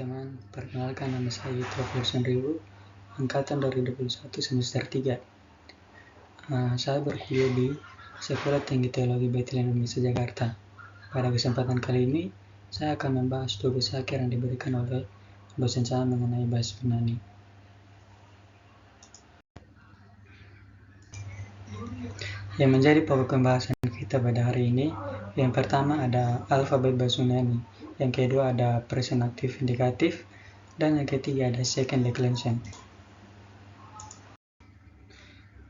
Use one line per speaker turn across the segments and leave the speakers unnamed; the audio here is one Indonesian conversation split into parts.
teman-teman, perkenalkan nama saya Yitro Ribu, angkatan 2021 semester 3. Saya berkuliah di Sekolah Tinggi Teologi Bethlehem Indonesia Jakarta. Pada kesempatan kali ini, saya akan membahas tugas akhir yang diberikan oleh dosen saya mengenai bahasa Yunani. Yang menjadi pokok pembahasan kita pada hari ini, yang pertama ada alfabet bahasa Yunani, yang kedua ada present active indikatif, dan yang ketiga ada second declension.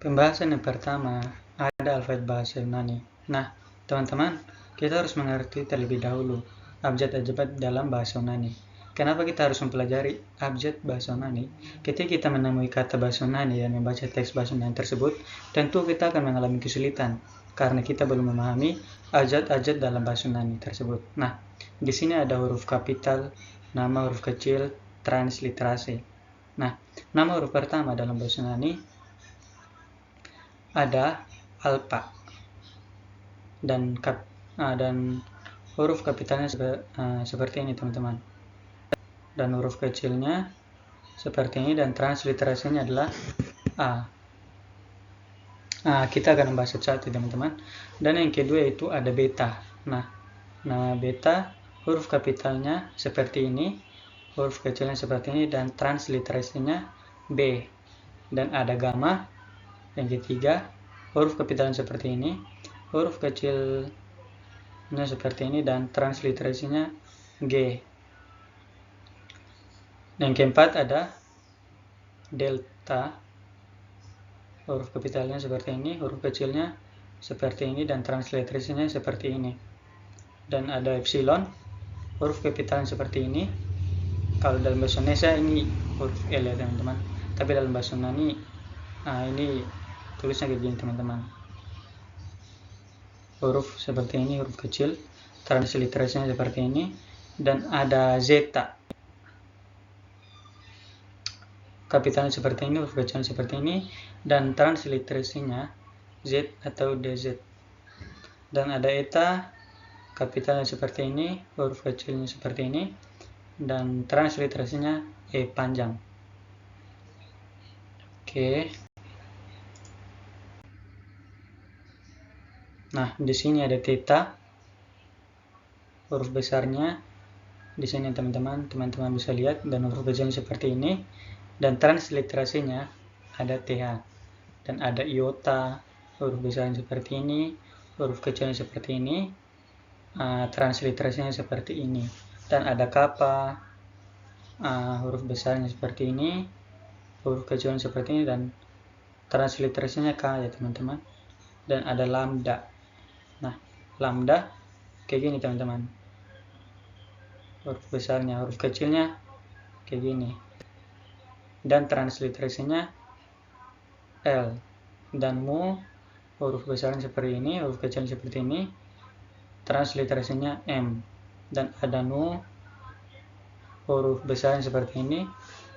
Pembahasan yang pertama ada alfabet bahasa Yunani. Nah, teman-teman, kita harus mengerti terlebih dahulu abjad-abjad dalam bahasa Yunani. Kenapa kita harus mempelajari abjad bahasa Yunani? Ketika kita menemui kata bahasa Yunani dan membaca teks bahasa Yunani tersebut, tentu kita akan mengalami kesulitan karena kita belum memahami abjad-abjad dalam bahasa Yunani tersebut. Nah, di sini ada huruf kapital, nama huruf kecil, transliterasi. Nah, nama huruf pertama dalam bahasa Yunani ada alpha dan huruf kapitalnya seperti ini, teman-teman. Dan huruf kecilnya seperti ini dan transliterasinya adalah A. Kita akan membahas satu, teman-teman. Dan yang kedua itu ada beta. Nah, nama beta huruf kapitalnya seperti ini, huruf kecilnya seperti ini dan transliterasinya B. Dan ada gamma. Yang ketiga, huruf kapitalnya seperti ini, huruf kecilnya seperti ini dan transliterasinya G. Yang keempat ada delta, huruf kapitalnya seperti ini, huruf kecilnya seperti ini dan transliterasinya seperti ini. Dan ada epsilon, huruf kapitalnya seperti ini. Kalau dalam bahasa Indonesia ini huruf L ya, teman-teman. Tapi dalam bahasa Yunani ini tulisnya kayak gini, teman-teman. Huruf seperti ini, huruf kecil, transliterasinya seperti ini, dan ada zeta. Kapitalnya seperti ini, huruf kecilnya seperti ini, dan transliterasinya Z atau DZ. Dan ada eta, kapitalnya seperti ini, huruf kecilnya seperti ini, dan transliterasinya E panjang. Oke. Nah, di sini ada theta, huruf besarnya di sini, teman-teman bisa lihat, dan huruf kecilnya seperti ini, dan transliterasinya ada TH. Dan ada iota, huruf besarnya seperti ini, huruf kecilnya seperti ini, transliterasinya seperti ini. Dan ada kappa, huruf besarnya seperti ini, huruf kecilnya seperti ini, dan transliterasinya K ya, teman-teman. Dan ada lambda. Nah, lambda kayak gini, teman-teman. Huruf besarnya, huruf kecilnya kayak gini. Dan transliterasinya L. Dan mu, huruf besarnya seperti ini, huruf kecilnya seperti ini, transliterasinya M. Dan ada nu, huruf besarnya seperti ini,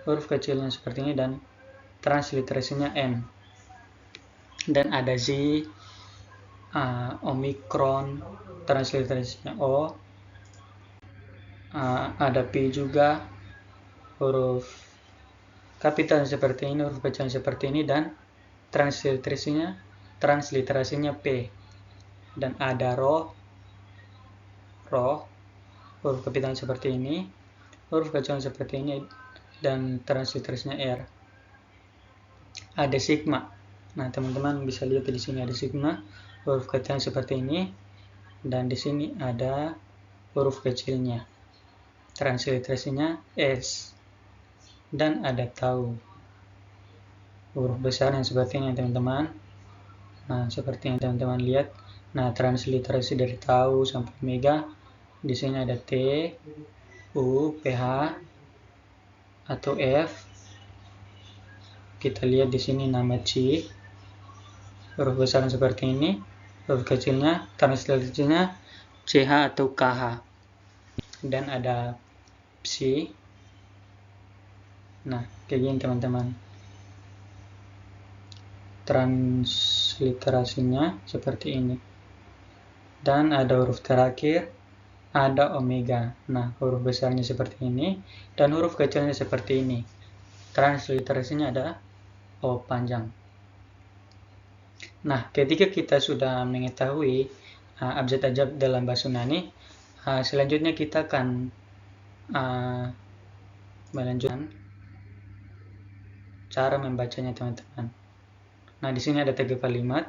huruf kecilnya seperti ini, dan transliterasinya N. Dan ada Z, omikron, transliterasinya O. Ada P juga, huruf kapital seperti ini, huruf kecil seperti ini, dan transliterasinya P. Dan ada rho, huruf kapital seperti ini, huruf kecil seperti ini, dan transliterasinya R. Ada sigma. Nah, teman-teman bisa lihat di sini ada sigma, huruf kecil seperti ini, dan di sini ada huruf kecilnya, transliterasinya S. Dan ada tau, huruf besar yang seperti ini, teman-teman. Nah, seperti yang teman-teman lihat. Nah, transliterasi dari tau sampai omega, di sini ada T, U, PH, atau F. Kita lihat di sini nama C, huruf besar seperti ini, huruf kecilnya, transliterasinya CH atau KH. Dan ada psi. Nah, kayak gini, teman-teman. Transliterasinya seperti ini. Dan ada huruf terakhir, ada omega. Nah, huruf besarnya seperti ini dan huruf kecilnya seperti ini. Transliterasinya ada O panjang. Nah, ketika kita sudah mengetahui abjad-abjad dalam bahasa Yunani, selanjutnya kita akan melanjutkan cara membacanya, teman-teman. Nah, di sini ada 3 kalimat.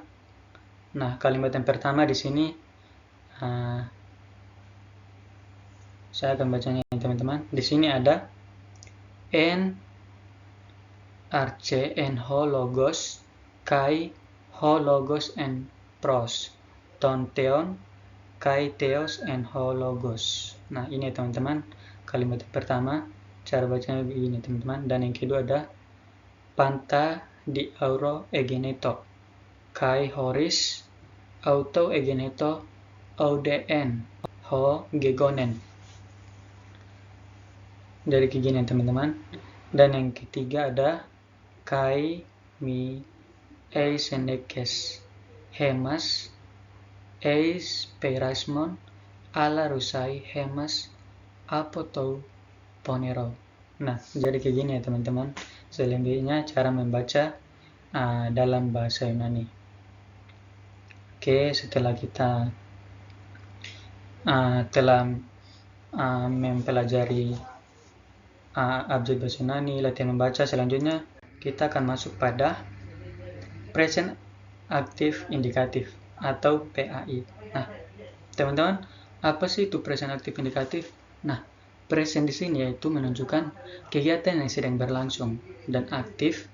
Nah, kalimat yang pertama di sini saya akan bacanya, teman-teman. Di sini ada en arche en ho logos kai ho logos en pros ton theon kai theos en ho logos. Nah, ini teman-teman kalimat yang pertama. Cara bacanya begini, teman-teman. Dan yang kedua ada panta di auro egeneto kai horis auto egeneto auden ho gegonen. Dari begini, teman-teman. Dan yang ketiga ada kai mi eis enekes hemas eis perasmon ala rusai hemas apotou ponero. Nah, jadi kayak gini ya, teman-teman. Selebihnya cara membaca dalam bahasa Yunani. Oke, setelah kita telah mempelajari abjad bahasa Yunani, latihan membaca, selanjutnya kita akan masuk pada present active indicative atau PAI. Nah, teman-teman, apa sih itu present active indicative? Nah, present di sini yaitu menunjukkan kegiatan yang sedang berlangsung, dan aktif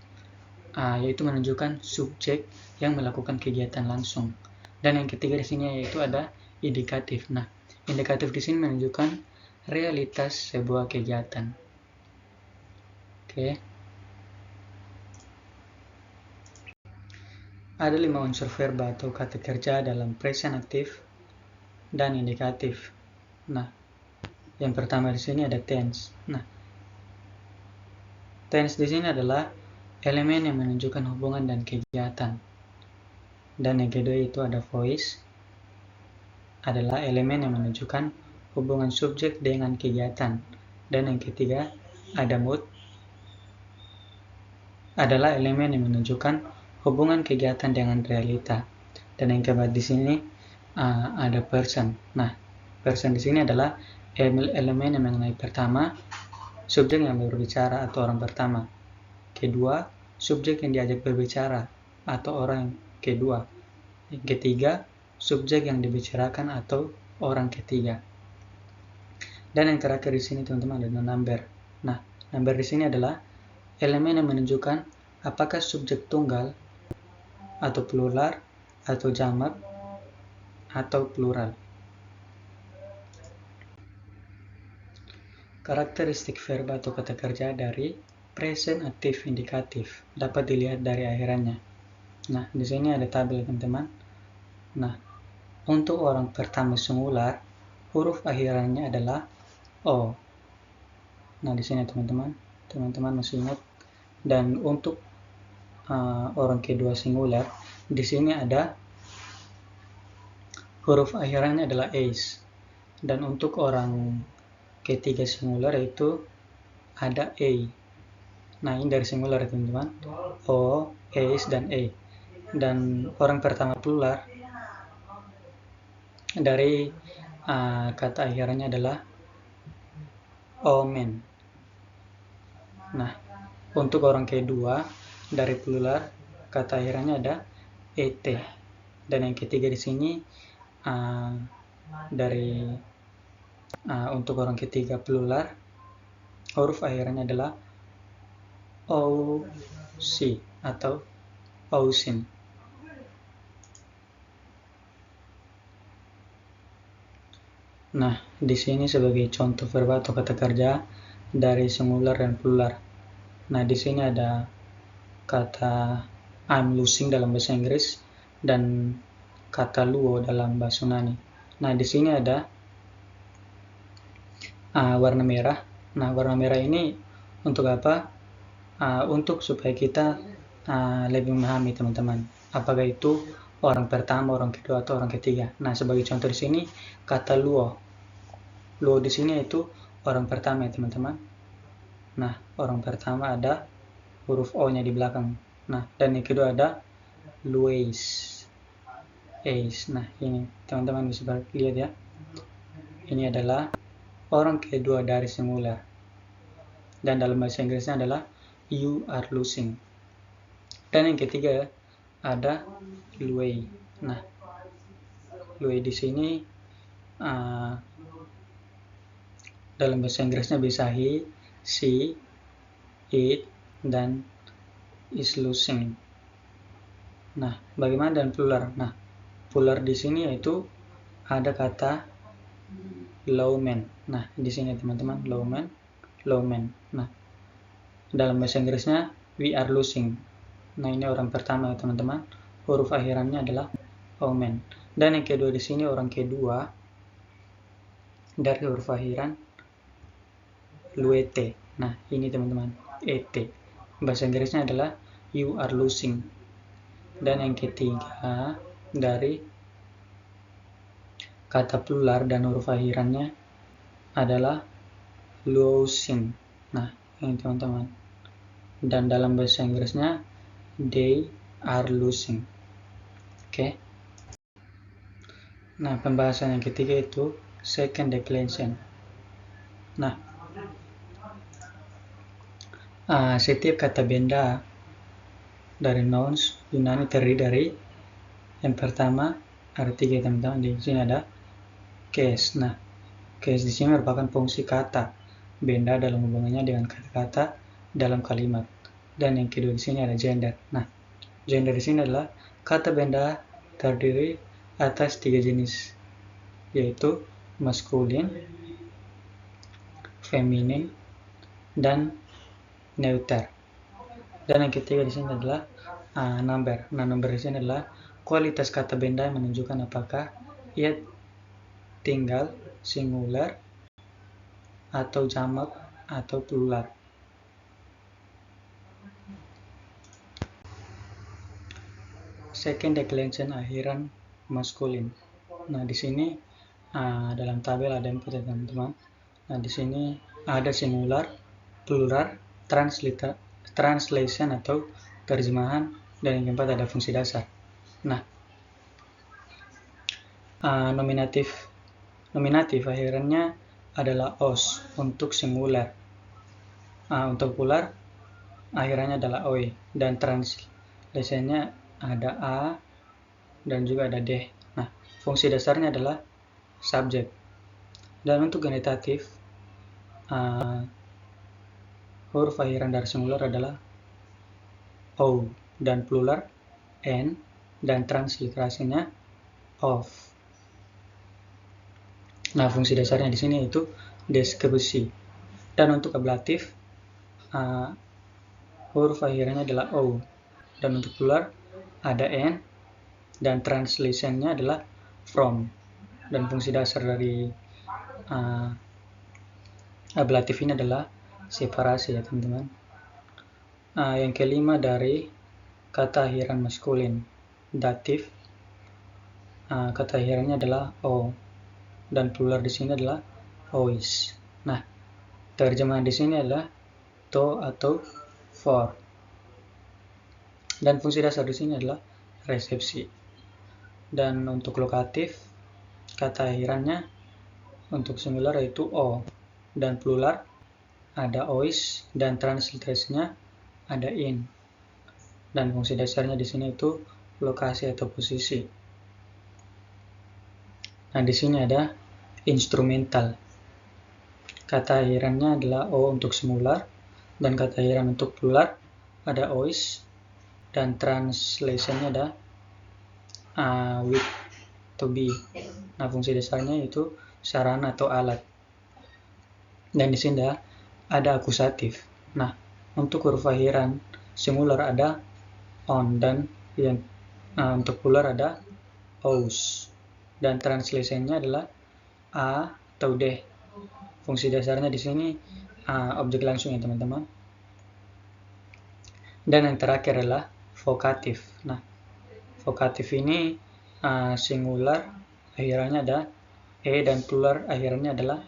yaitu menunjukkan subjek yang melakukan kegiatan langsung. Dan yang ketiga di sini yaitu ada indikatif. Nah, indikatif di sini menunjukkan realitas sebuah kegiatan. Oke. Ada 5 unsur verba atau kata kerja dalam present aktif dan indikatif. Nah, yang pertama di sini ada tense. Nah, tense di sini adalah elemen yang menunjukkan hubungan dan kegiatan. Dan yang kedua itu ada voice, adalah elemen yang menunjukkan hubungan subjek dengan kegiatan. Dan yang ketiga ada mood, adalah elemen yang menunjukkan hubungan kegiatan dengan realita. Dan yang keempat di sini ada person. Nah, person di sini adalah elemen yang mengenai pertama, subjek yang berbicara atau orang pertama. Kedua, subjek yang diajak berbicara atau orang kedua. Yang ketiga, subjek yang dibicarakan atau orang ketiga. Dan yang terakhir di sini, teman-teman, ada number. Nah, number di sini adalah elemen yang menunjukkan apakah subjek tunggal atau plural atau jamak atau plural. Karakteristik verba atau kata kerja dari present aktif indikatif dapat dilihat dari akhirannya. Nah, di sini ada tabel, teman-teman. Nah, untuk orang pertama singular, huruf akhirannya adalah O. Nah, di sini teman-teman masih ingat. Dan untuk orang kedua singular, di sini ada huruf akhirannya adalah eis. Dan untuk orang ketiga singular itu ada e. Nah, ini dari singular, teman-teman. O, eis, dan e. Dan orang pertama plural dari kata akhirannya adalah omen. Nah, untuk orang kedua dari plural kata akhirannya ada et. Dan yang ketiga di sini dari untuk orang ketiga plural huruf akhirannya adalah OC atau OSIN. Nah, di sini sebagai contoh verba atau kata kerja dari singular dan plural. Nah, di sini ada kata I'm losing dalam bahasa Inggris dan kata luo dalam bahasa Yunani. Nah, di sini ada warna merah. Nah, warna merah ini untuk apa? Untuk supaya kita lebih memahami, teman-teman, apakah itu orang pertama, orang kedua, atau orang ketiga. Nah, sebagai contoh di sini kata luo. Luo di sini itu orang pertama ya teman-teman. Nah, orang pertama ada huruf O-nya di belakang. Nah, dan yang kedua ada Luis. Nah, ini teman-teman bisa lihat ya. Ini adalah orang kedua dari singular. Dan dalam bahasa Inggrisnya adalah you are losing. Dan yang ketiga ada Lui. Nah, Lui di sini dalam bahasa Inggrisnya bisa he, she, it, dan is losing. Nah, bagaimana dengan plural? Nah, plural di sini yaitu ada kata lawman. Nah, di sini teman-teman lawman. Nah, dalam bahasa Inggrisnya we are losing. Nah, ini orang pertama ya teman-teman. Huruf akhirannya adalah lawman. Dan yang kedua di sini orang kedua dari huruf akhiran luete. Nah, ini teman-teman, et. Bahasa Inggrisnya adalah you are losing. Dan yang ketiga dari kata plural dan huruf akhirannya adalah losing. Nah, ini teman-teman. Dan dalam bahasa Inggrisnya they are losing. Oke. Nah, pembahasan yang ketiga itu second declension. Nah, setiap kata benda dari nouns Yunani terdiri dari yang pertama ada 3 teman-teman. Di sini ada case. Nah, case di sini merupakan fungsi kata benda dalam hubungannya dengan kata-kata dalam kalimat. Dan yang kedua di sini ada gender. Nah, gender di sini adalah kata benda terdiri atas 3 jenis, yaitu maskulin, feminin, dan neuter. Dan yang ketiga di sini adalah number. Nah, number di sini adalah kualitas kata benda yang menunjukkan apakah ia tinggal singular atau jamak atau plural. Second declension akhiran maskulin. Nah, di sini dalam tabel ada 4 ya teman-teman. Nah, di sini ada singular, plural, translation atau terjemahan, dan yang keempat ada fungsi dasar. Nah, nominatif akhirannya adalah os untuk singular. Untuk plural akhirannya adalah oi, dan translationnya ada a dan juga ada d. Nah, fungsi dasarnya adalah subjek. Dan untuk genitatif huruf akhiran dari singular adalah o, dan plural n, dan transliterasinya of. Nah, fungsi dasarnya di sini itu deskripsi. Dan untuk ablatif huruf akhirannya adalah o, dan untuk plural ada n, dan translationnya adalah from. Dan fungsi dasar dari ablatif ini adalah separasi ya teman-teman. Yang kelima dari kata akhiran maskulin, datif, kata akhirannya adalah o, dan plural di sini adalah ois. Nah, terjemahan di sini adalah to atau for. Dan fungsi dasar di sini adalah resepsi. Dan untuk lokatif, kata akhirannya untuk singular yaitu o, dan plural ada ois, dan transliterasinya ada in. Dan fungsi dasarnya di sini itu lokasi atau posisi. Nah, di sini ada instrumental. Kata akhirannya adalah o untuk singular, dan kata akhiran untuk plural ada ois, dan translationnya ada with, to be. Nah, fungsi dasarnya itu sarana atau alat. Dan di sini ada akusatif. Nah, untuk huruf akhiran singular ada on, dan yang untuk plural ada os, dan translationnya adalah a atau d. Fungsi dasarnya di sini objek langsung ya teman-teman. Dan yang terakhir adalah vokatif. Nah, vokatif ini singular akhirannya ada e, dan plural akhirannya adalah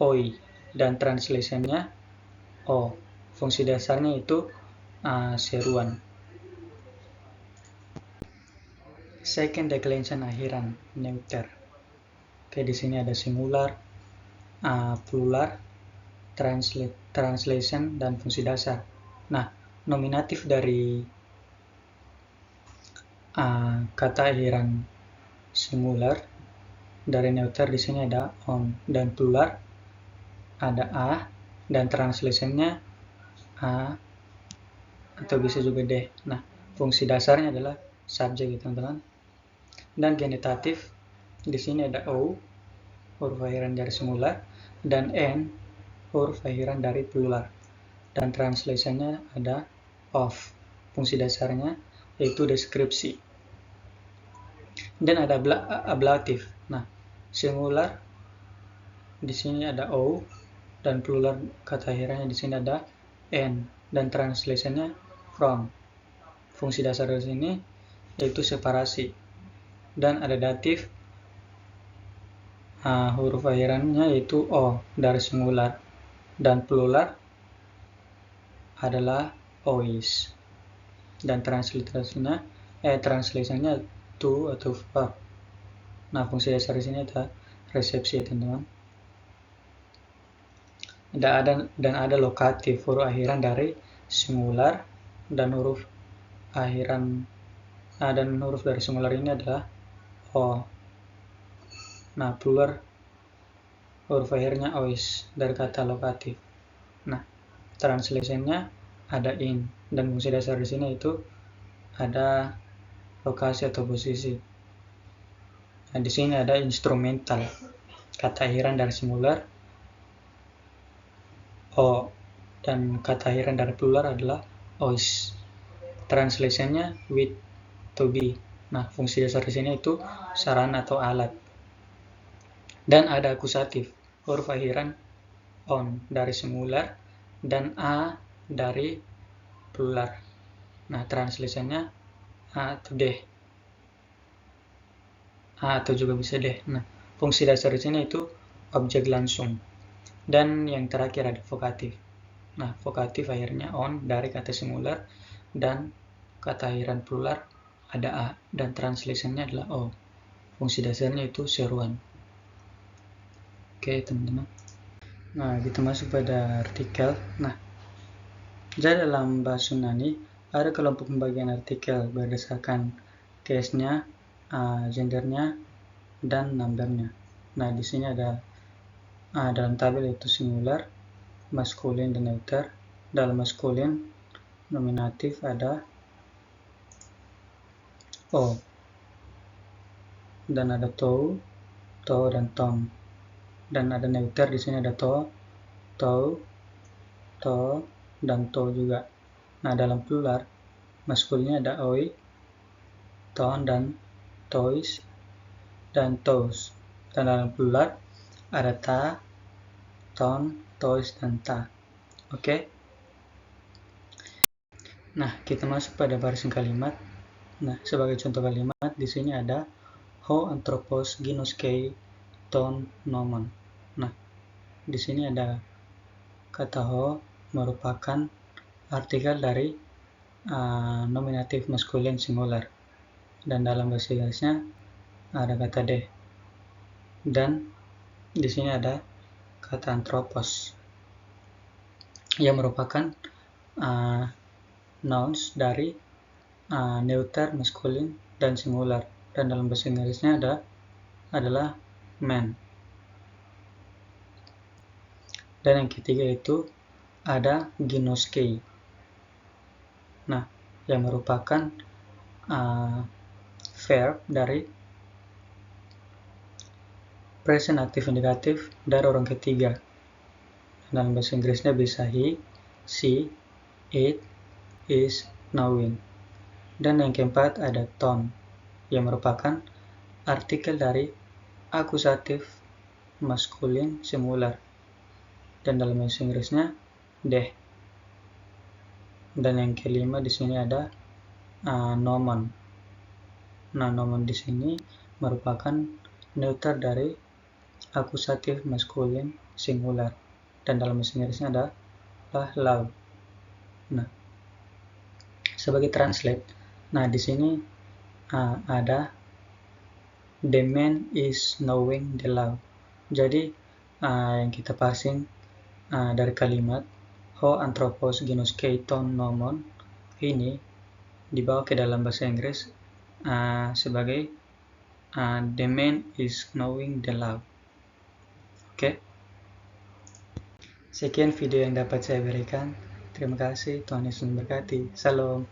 oi, dan translationnya o. Fungsi dasarnya itu seruan. Second declension akhiran, neuter. Oke, di sini ada singular, plural, translation, dan fungsi dasar. Nah, nominatif dari kata akhiran singular dari neuter di sini ada on, dan plural ada a, dan translationnya a atau bisa juga d. Nah, fungsi dasarnya adalah subjek, teman-teman. Dan genitatif di sini ada o, huruf akhiran dari singular, dan n, huruf akhiran dari plural. Dan translationnya ada of. Fungsi dasarnya yaitu deskripsi. Dan ada ablatif. Nah, singular di sini ada o, dan plural kata akhirannya di sini ada n, dan translationnya from. Fungsi dasar di sini yaitu separasi. Dan ada datif, huruf akhirannya yaitu o dari singular, dan plural adalah ois, dan translationnya to atau verb. Nah, fungsi dasar di sini ada resepsi, teman-teman. Dan ada lokatif, huruf akhiran dari singular, dan huruf dari singular ini adalah o. Nah, plural huruf akhirnya ois dari kata lokatif. Nah, translationnya ada in, dan fungsi dasar di sini itu ada lokasi atau posisi. Nah, di sini ada instrumental, kata akhiran dari singular o, dan kata akhiran dari plural adalah ois. Translationnya with, to be. Nah, fungsi dasar di sini itu sarana atau alat. Dan ada akusatif, huruf akhiran on dari singular, dan a dari plural. Nah, translationnya a atau d. A atau juga bisa d. Nah, fungsi dasar di sini itu objek langsung. Dan yang terakhir ada vokatif. Nah, vokatif akhirnya on dari kata singular, dan kata akhiran plural ada a, dan translationnya adalah o. Fungsi dasarnya itu seruan. Oke, teman-teman. Nah, kita masuk pada artikel. Nah, jadi dalam bahasa Yunani ada kelompok pembagian artikel berdasarkan case-nya, gendernya, dan numbernya. Nah, di sini ada dalam tabel itu singular, maskulin, dan neuter. Dalam maskulin nominatif ada o, dan ada to, dan tom. Dan ada neuter di sini ada to, dan to juga. Nah, dalam plural maskulinnya ada oi, ton, dan tois, dan tos. Dan dalam plural ada ta, ton, tois, dan ta. Oke. Nah, kita masuk pada barisan kalimat. Nah, sebagai contoh kalimat di sini ada ho anthropos ginoskei ton nomon. Nah, di sini ada kata ho merupakan artikel dari nominatif maskulin singular, dan dalam bahasa Inggrisnya ada kata de. Dan di sini ada kata anthropos yang merupakan nouns dari neuter, maskulin, dan singular, dan dalam bahasa Inggrisnya adalah man. Dan yang ketiga itu ada ginoskei. Nah, yang merupakan verb dari present aktif indikatif dari orang ketiga. Dalam bahasa Inggrisnya bisa he, she, it, is, knowing. Dan yang keempat ada ton, yang merupakan artikel dari akusatif maskulin singular, dan dalam bahasa Inggrisnya de. Dan yang kelima di sini ada nomen. Nah, nomen di sini merupakan neuter dari akusatif maskulin singular, dan dalam bahasa Inggrisnya adalah love. Nah, sebagai translate, nah di sini ada the man is knowing the love. Jadi yang kita parsing dari kalimat ho anthropos genus keiton nomon ini dibawa ke dalam bahasa Inggris sebagai the man is knowing the love. Oke. Sekian video yang dapat saya berikan. Terima kasih, Tuhan Yesus memberkati. Salam.